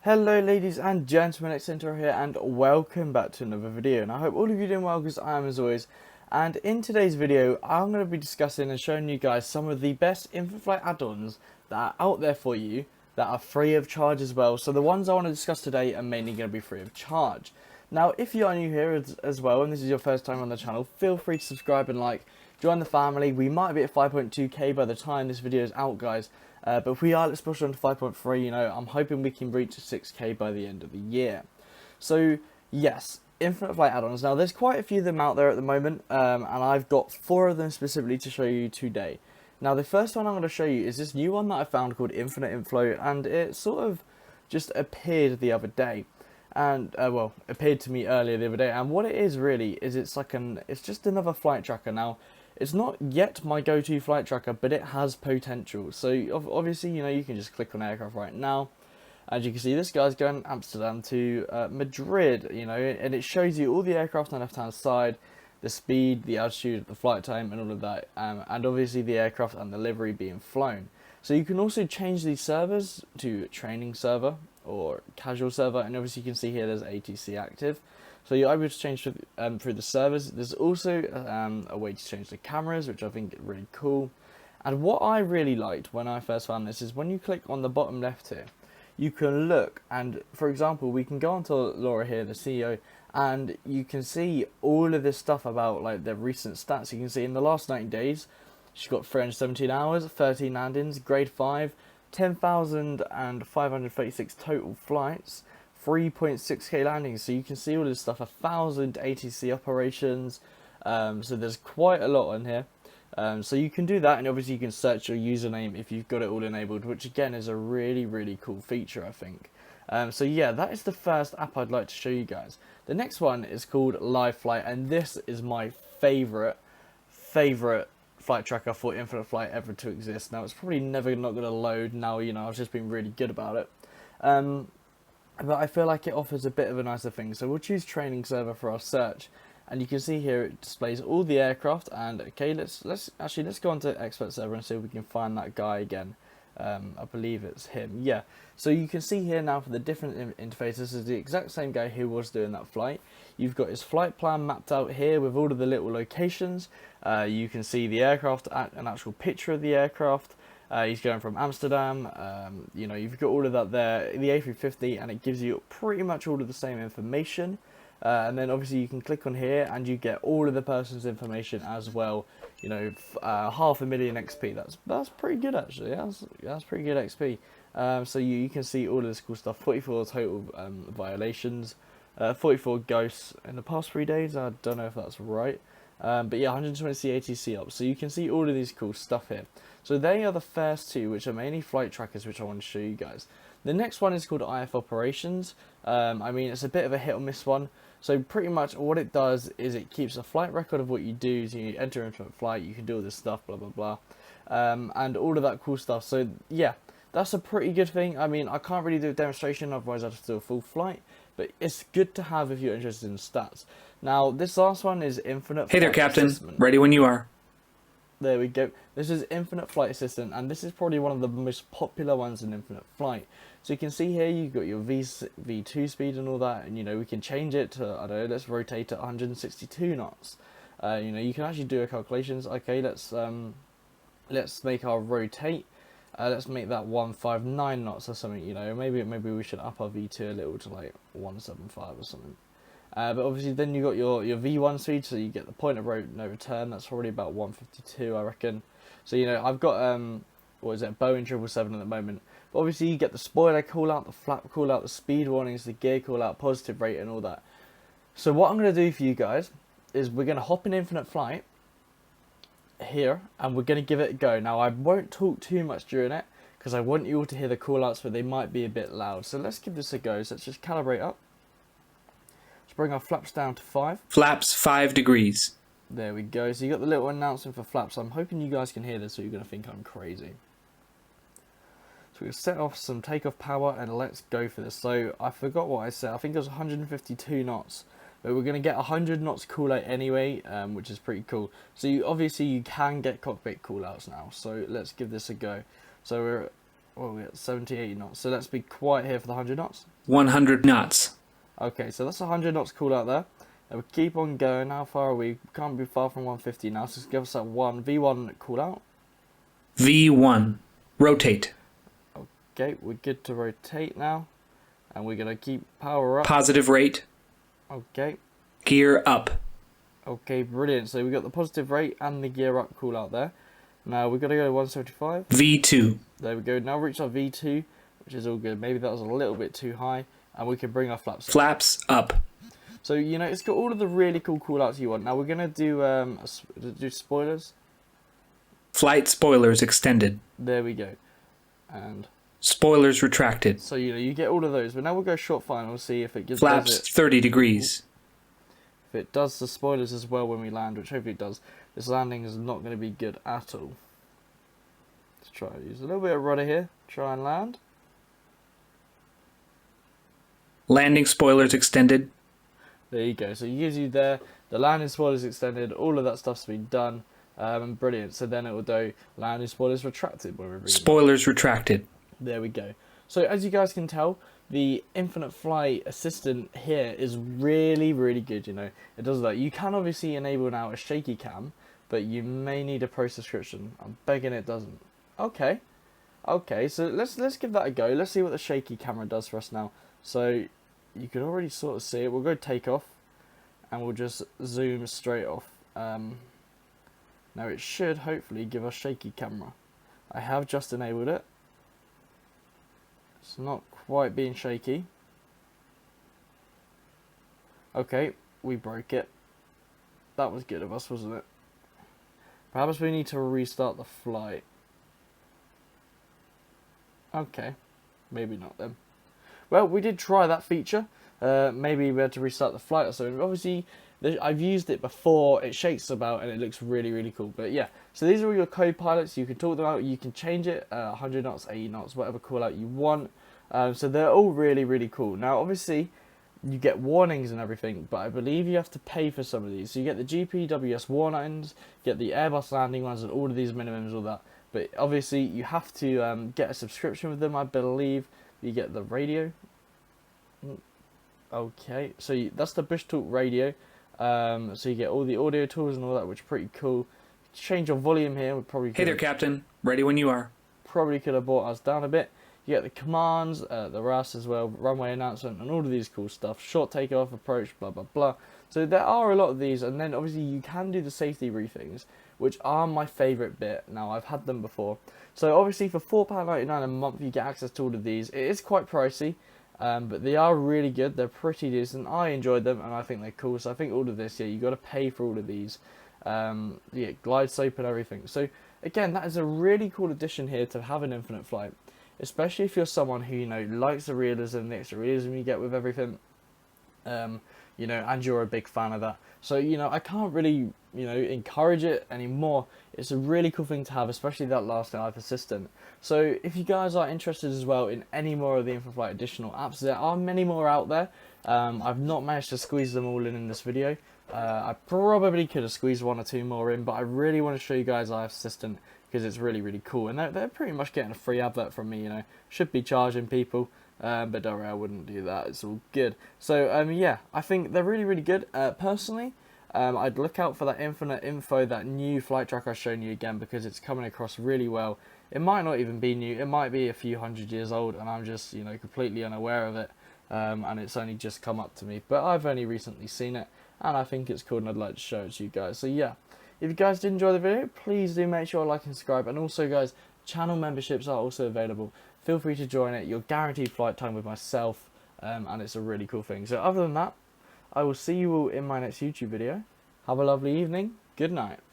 Hello ladies and gentlemen, it's Centaur here and welcome back to another video, and I hope all of you are doing well because I am as always. And in today's video I'm going to be discussing and showing you guys some of the best in-flight add-ons that are out there for you that are free of charge as well. So the ones I want to discuss today are mainly going to be free of charge. Now if you are new here as well and this is your first time on the channel, feel free to subscribe and join the family. We might be at 5.2k by the time this video is out, guys. But we are, let's push on to 5.3, I'm hoping we can reach 6k by the end of the year. So, yes, infinite flight add-ons. Now, there's quite a few of them out there at the moment, and I've got 4 of them specifically to show you today. Now, the first one I'm going to show you is this new one that I found called Infinite Inflow, and it sort of just appeared the other day. And, well, appeared to me earlier the other day, and what it is really is it's just another flight tracker. Now, it's not yet my go-to flight tracker, but it has potential. So obviously, you can just click on aircraft right now. As you can see, this guy's going Amsterdam to Madrid, and it shows you all the aircraft on the left-hand side, the speed, the altitude, the flight time, and all of that, and obviously the aircraft and the livery being flown. So you can also change these servers to training server or casual server, and obviously you can see here there's ATC active. So you're able to change through the servers. There's also a way to change the cameras, which I think is really cool. And what I really liked when I first found this is when you click on the bottom left here, you can look, and for example, we can go onto Laura here, the CEO, and you can see all of this stuff about the recent stats. You can see in the last 90 days, she's got 317 hours, 13 landings, grade 5, 10,536 total flights, 3.6k landings. So you can see all this stuff, 1,000 ATC operations. So there's quite a lot on here. So you can do that, and obviously you can search your username if you've got it all enabled, which again is a really cool feature, I think. So yeah, that is the first app I'd like to show you guys. The next one is called Live Flight, and this is my favorite flight tracker for infinite flight ever to exist. Now it's probably never not going to load now, I've just been really good about it. But I feel like it offers a bit of a nicer thing. So we'll choose training server for our search, and you can see here it displays all the aircraft. And okay, let's go on to expert server and see if we can find that guy again. I believe it's him. Yeah. So you can see here now for the different interfaces, this is the exact same guy who was doing that flight. You've got his flight plan mapped out here with all of the little locations. You can see the aircraft, an actual picture of the aircraft. He's going from Amsterdam, you've got all of that there, the A350, and it gives you pretty much all of the same information. And then obviously you can click on here and you get all of the person's information as well. 500,000 XP. That's pretty good actually. That's pretty good XP. So you can see all of this cool stuff. 44 total violations, 44 ghosts in the past 3 days. I don't know if that's right. But yeah, 120 ATC up. So you can see all of these cool stuff here. So they are the first two, which are mainly flight trackers, which I want to show you guys. The next one is called IF Operations. It's a bit of a hit or miss one. So pretty much what it does is it keeps a flight record of what you do. So you enter into a flight, you can do all this stuff, blah, blah, blah. And all of that cool stuff. So yeah, that's a pretty good thing. I can't really do a demonstration, otherwise I'd have to do a full flight. But it's good to have if you're interested in stats. Now, this last one is Infinite Hey there, Flight Captain. Assistant. Ready when you are. There we go. This is Infinite Flight Assistant, and this is probably one of the most popular ones in Infinite Flight. So you can see here you've got your V2 speed and all that, and we can change it to, I don't know, let's rotate at 162 knots. You can actually do calculations. Okay, let's make our rotate. Let's make that 159 knots or something. Maybe we should up our V2 a little to 175 or something. But obviously then you got your V1 speed, so you get the point of no return. That's already about 152, I reckon. So I've got what is it, Boeing 777 at the moment. But obviously you get the spoiler call out, the flap call out, the speed warnings, the gear call out, positive rate, and all that. So what I'm going to do for you guys is we're going to hop in Infinite Flight here, and we're going to give it a go. Now I won't talk too much during it because I want you all to hear the call outs, but they might be a bit loud. So let's give this a go. So let's just calibrate up. Let's bring our flaps down to 5. Flaps 5 degrees. There we go. So you got the little announcement for flaps. I'm hoping you guys can hear this, so you're going to think I'm crazy. So we'll set off some takeoff power and let's go for this. So I forgot what I said. I think it was 152 knots. But we're going to get 100 knots call out anyway, which is pretty cool. So obviously you can get cockpit call outs now. So let's give this a go. So we're well, we got 70, 80 knots. So let's be quiet here for the 100 knots. 100 knots. Okay, so that's 100 knots cool out there. And we keep on going. How far are we? Can't be far from 150 now. So just give us that V1 cool out. V1. Rotate. Okay, we're good to rotate now. And we're going to keep power up. Positive rate. Okay. Gear up. Okay, brilliant. So we got the positive rate and the gear up cool out there. Now we've got to go to 175. V2. There we go. Now reach our V2, which is all good. Maybe that was a little bit too high. And we can bring our flaps up. Flaps up. So, you know, it's got all of the really cool outs you want. Now we're going to do spoilers. Flight spoilers extended. There we go. And Spoilers retracted. so, you know, you get all of those. But now we'll go short final, see if it gives Flaps does it. 30 degrees. If it does the spoilers as well when we land, which hopefully it does. This landing is not going to be good at all. Let's try to use a little bit of rudder here. Try and land. Landing spoilers extended. There you go. So it gives you there. The landing spoilers extended. All of that stuff's been done. Brilliant. So then it will do landing spoilers retracted. When we bring Spoilers retracted. There we go. So as you guys can tell, the Infinite Flight Assistant here is really, really good, you know. It does that. You can obviously enable now a shaky cam, but you may need a pro subscription. I'm begging it doesn't. Okay. Okay, so let's give that a go. Let's see what the shaky camera does for us now. So you can already sort of see it. We'll go take off and we'll just zoom straight off. Now it should hopefully give us shaky camera. I have just enabled it. It's not quite being shaky. Okay, we broke it. That was good of us, wasn't it? Perhaps we need to restart the flight. Okay, maybe not then. Well, we did try that feature. Maybe we had to restart the flight or something. Obviously, I've used it before. It shakes about and it looks really, really cool. But yeah, so these are all your co-pilots. You can talk them out. You can change it 100 knots, 80 knots, whatever call out you want. So they're all really, really cool. Now, obviously, you get warnings and everything, but I believe you have to pay for some of these. So you get the GPWS warnings, you get the Airbus landing ones, and all of these minimums, all that. But obviously, you have to get a subscription with them, I believe. You get the radio. Okay, so that's the Bush Talk radio. So you get all the audio tools and all that, which are pretty cool. Change your volume here. We probably Hey there, Captain. Ready when you are. Probably could have brought us down a bit. You get the commands, the RAS as well, runway announcement, and all of these cool stuff. Short takeoff, approach, blah, blah, blah. So there are a lot of these, and then obviously you can do the safety briefings, which are my favourite bit. Now, I've had them before. So obviously for £4.99 a month, you get access to all of these. It is quite pricey, but they are really good. They're pretty decent. I enjoyed them, and I think they're cool. So I think all of this, yeah, you got to pay for all of these. Yeah, glide soap and everything. So again, that is a really cool addition here to have an infinite flight. Especially if you're someone who, you know, likes the realism, the extra realism you get with everything, you know, and you're a big fan of that. So, you know, I can't really, you know, encourage it anymore. It's a really cool thing to have, especially that last life assistant. So if you guys are interested as well in any more of the InfoFlight additional apps, there are many more out there. I've not managed to squeeze them all in this video. I probably could have squeezed one or two more in, but I really want to show you guys Life Assistant because it's really, really cool. And they're pretty much getting a free advert from me, you know. Should be charging people, but don't worry, I wouldn't do that. It's all good. So, yeah, I think they're really, really good. Personally, I'd look out for that Infinite Info, that new flight tracker I've shown you again, because it's coming across really well. It might not even be new. It might be a few hundred years old, and I'm just, you know, completely unaware of it. And it's only just come up to me. But I've only recently seen it, and I think it's cool, and I'd like to show it to you guys. So, yeah. If you guys did enjoy the video, please do make sure to like and subscribe. And also, guys, channel memberships are also available. Feel free to join it. You're guaranteed flight time with myself, and it's a really cool thing. So other than that, I will see you all in my next YouTube video. Have a lovely evening. Good night.